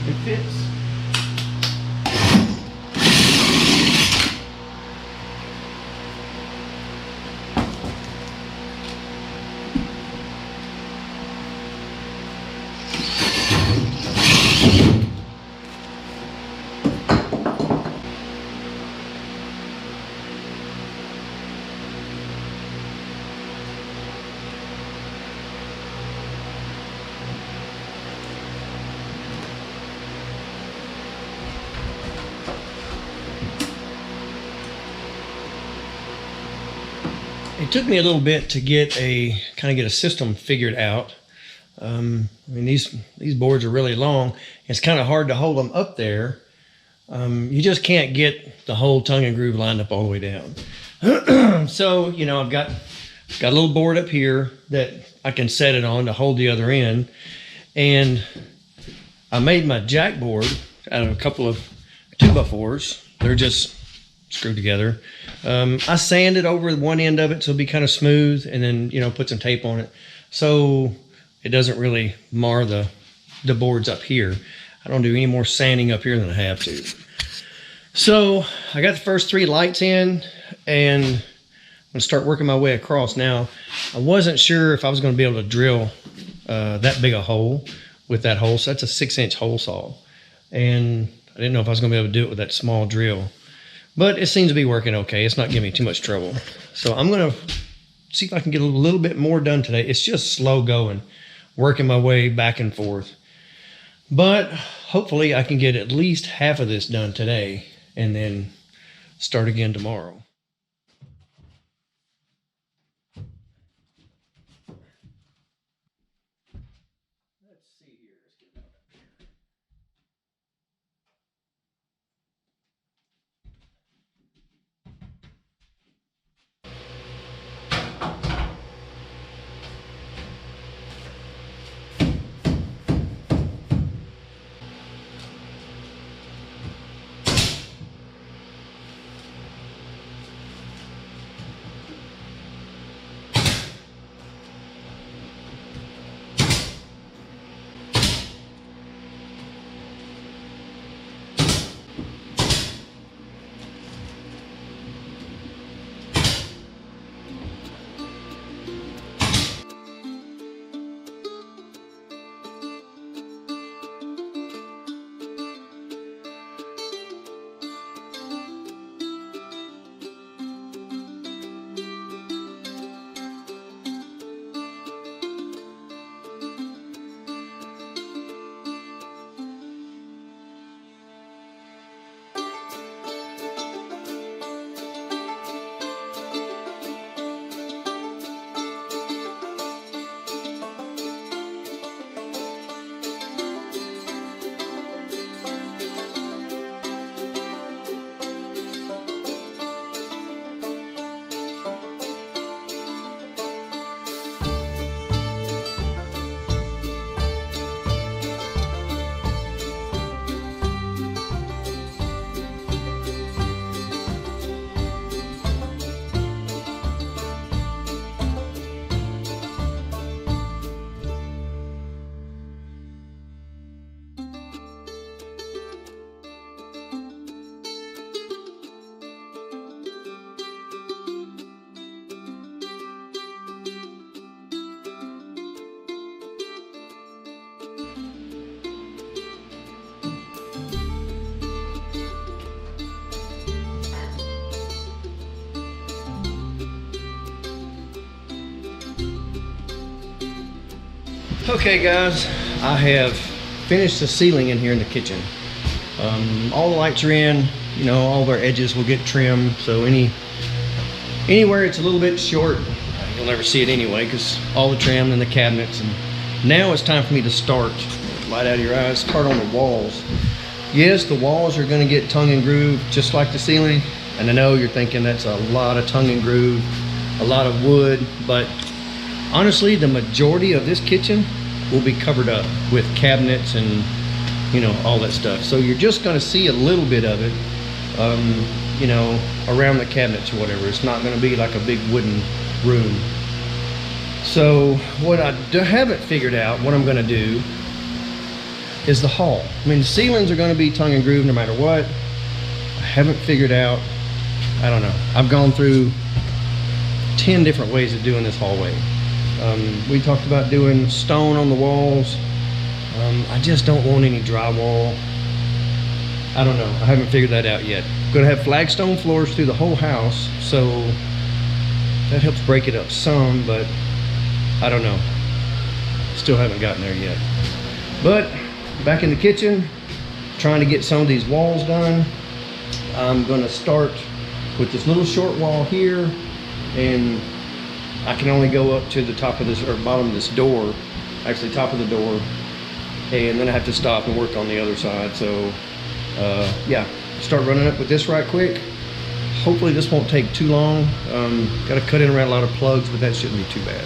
It fits. It took me a little bit to get a system figured out. I mean, these boards are really long. It's kind of hard to hold them up there. You just can't get the whole tongue and groove lined up all the way down. So, you know, I've got a little board up here that I can set it on to hold the other end. And I made my jack board out of a couple of 2x4s. They're just screwed together. I sanded over one end of it so it'll be kind of smooth, and then, you know, put some tape on it so it doesn't really mar the boards up here. I don't do any more sanding up here than I have to. So I got the first 3 lights in, and I'm gonna start working my way across. Now, I wasn't sure if I was gonna be able to drill that big a hole with that hole. So that's a 6-inch hole saw, and I didn't know if I was gonna be able to do it with that small drill. But it seems to be working okay. It's not giving me too much trouble. So I'm gonna see if I can get a little bit more done today. It's just slow going, working my way back and forth. But hopefully I can get at least half of this done today and then start again tomorrow. Let's see here. Let's get that up here. Okay guys, I have finished the ceiling in here in the kitchen. All the lights are in, you know, all their edges will get trimmed, so anywhere it's a little bit short, you'll never see it anyway because all the trim and the cabinets. And now it's time for me to start, light out of your eyes, start on the walls. Yes, the walls are going to get tongue and groove just like the ceiling, and I know you're thinking that's a lot of tongue and groove, a lot of wood, but honestly, the majority of this kitchen will be covered up with cabinets and, you know, all that stuff. So you're just going to see a little bit of it, you know, around the cabinets or whatever. It's not going to be like a big wooden room. So what I haven't figured out what I'm going to do is the hall. I mean, the ceilings are going to be tongue and groove no matter what. I haven't figured out, I don't know. I've gone through 10 different ways of doing this hallway. We talked about doing stone on the walls. I just don't want any drywall. I don't know. I haven't figured that out yet. I'm gonna have flagstone floors through the whole house, so that helps break it up some, but I don't know. Still haven't gotten there yet. But back in the kitchen, trying to get some of these walls done. I'm gonna start with this little short wall here, and I can only go up to the top of this, or bottom of this door, actually top of the door, and then I have to stop and work on the other side. So yeah, start running up with this right quick. Hopefully this won't take too long. Got to cut in around a lot of plugs, but that shouldn't be too bad.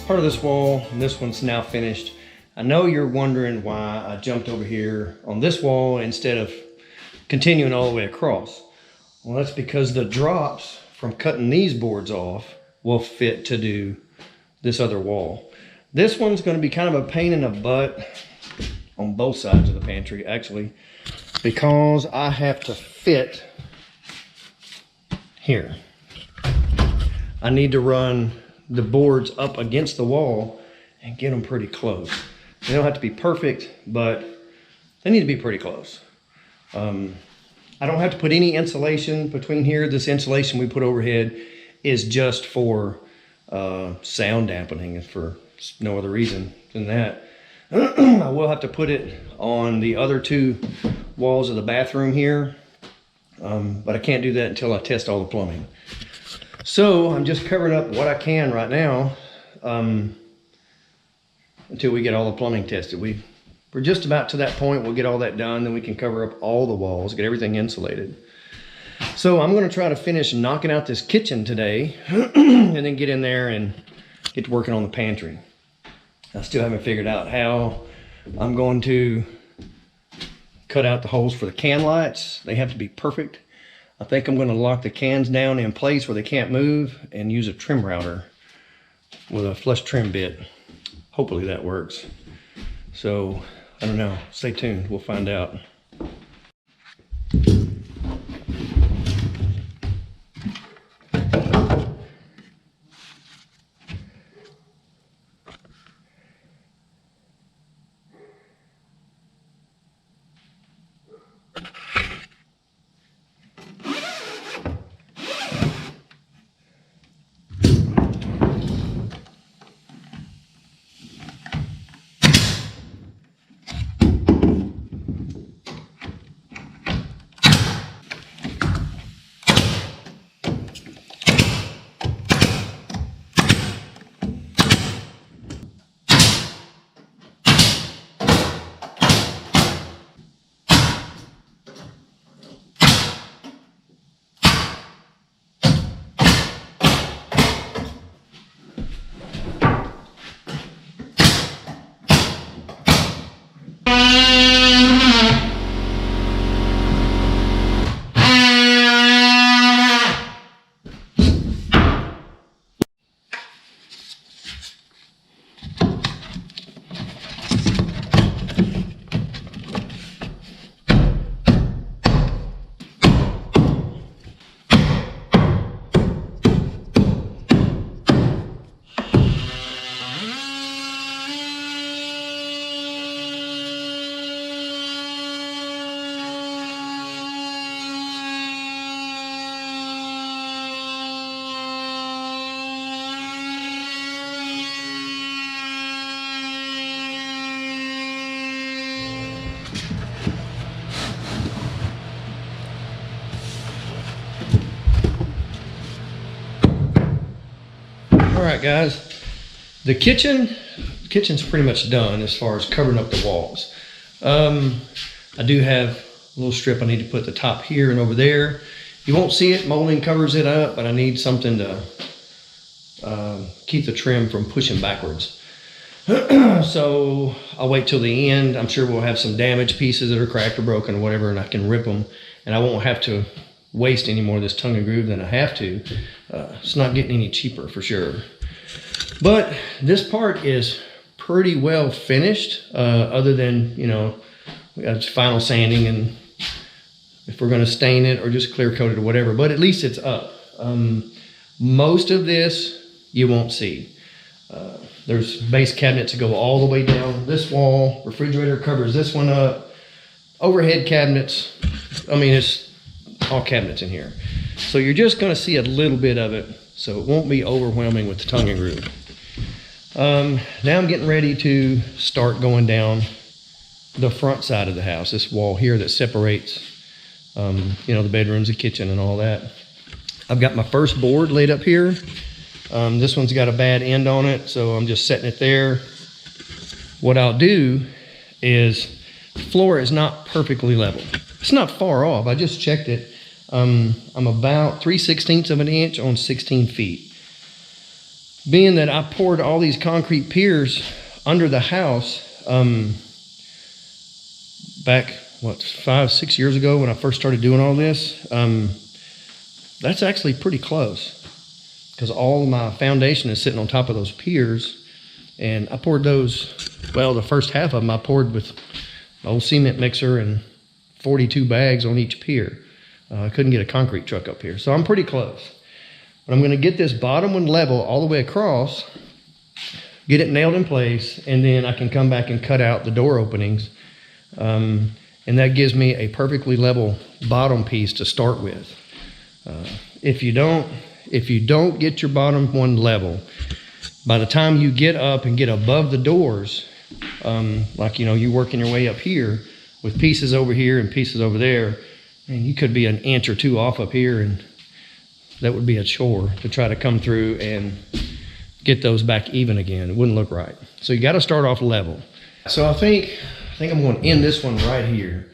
Part of this wall, and this one's now finished. I know you're wondering why I jumped over here on this wall instead of continuing all the way across. Well, that's because the drops from cutting these boards off will fit to do this other wall. This one's going to be kind of a pain in the butt on both sides of the pantry, actually, because I have to fit here. I need to run the boards up against the wall and get them pretty close. They don't have to be perfect, but they need to be pretty close. I don't have to put any insulation between here. This insulation we put overhead is just for sound dampening, and for no other reason than that. I will have to put it on the other two walls of the bathroom here, but I can't do that until I test all the plumbing. So I'm just covering up what I can right now until we get all the plumbing tested. We're just about to that point. We'll get all that done, then we can cover up all the walls, get everything insulated. So I'm going to try to finish knocking out this kitchen today and then get in there and get to working on the pantry. I still haven't figured out how I'm going to cut out the holes for the can lights. They have to be perfect. I think I'm going to lock the cans down in place where they can't move and use a trim router with a flush trim bit. Hopefully that works. So, I don't know. Stay tuned. We'll find out. right, guys. The kitchen's pretty much done as far as covering up the walls. I do have a little strip I need to put at the top here and over there. You won't see it, molding covers it up, but I need something to keep the trim from pushing backwards. So I'll wait till the end. I'm sure we'll have some damaged pieces that are cracked or broken or whatever, and I can rip them, and I won't have to waste any more of this tongue and groove than I have to. It's not getting any cheaper for sure. But this part is pretty well finished, other than, you know, we got final sanding, and if we're going to stain it or just clear coat it or whatever, but at least it's up. Most of this you won't see. There's base cabinets that go all the way down this wall. Refrigerator covers this one up. Overhead cabinets. I mean, it's all cabinets in here. So you're just going to see a little bit of it, so it won't be overwhelming with the tongue and groove. Now I'm getting ready to start going down the front side of the house. This wall here that separates, you know, the bedrooms, the kitchen, and all that. I've got my first board laid up here. This one's got a bad end on it, so I'm just setting it there. What I'll do is, the floor is not perfectly level. It's not far off, I just checked it. I'm about 3/16 of an inch on 16 feet. Being that I poured all these concrete piers under the house, back, what, 5-6 years ago when I first started doing all this, that's actually pretty close, because all my foundation is sitting on top of those piers, and I poured those, well, the first half of them I poured with an old cement mixer and 42 bags on each pier. I couldn't get a concrete truck up here, so I'm pretty close. But I'm going to get this bottom one level all the way across, get it nailed in place, and then I can come back and cut out the door openings, and that gives me a perfectly level bottom piece to start with. If you don't get your bottom one level, by the time you get up and get above the doors, like, you know, you're working your way up here with pieces over here and pieces over there, and you could be an inch or two off up here, and that would be a chore to try to come through and get those back even again. It wouldn't look right. So you got to start off level. So I think I'm going to end this one right here.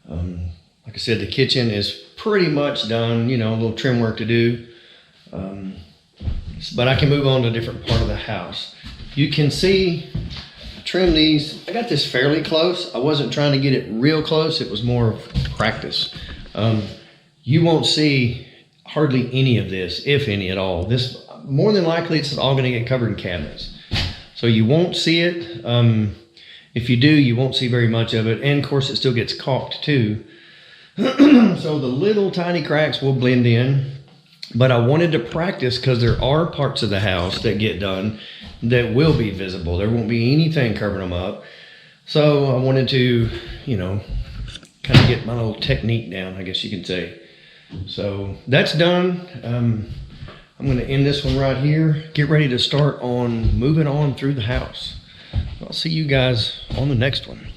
Like I said, the kitchen is pretty much done, you know, a little trim work to do. But I can move on to a different part of the house. You can see, trim these. I got this fairly close. I wasn't trying to get it real close. It was more of practice. You won't see hardly any of this, if any at all. This, more than likely, it's all going to get covered in cabinets. So you won't see it. If you do, you won't see very much of it. And of course, it still gets caulked too. So the little tiny cracks will blend in. But I wanted to practice, because there are parts of the house that get done that will be visible. There won't be anything covering them up. So I wanted to, you know, kind of get my little technique down, I guess you can say. So that's done. I'm going to end this one right here. Get ready to start on moving on through the house. I'll see you guys on the next one.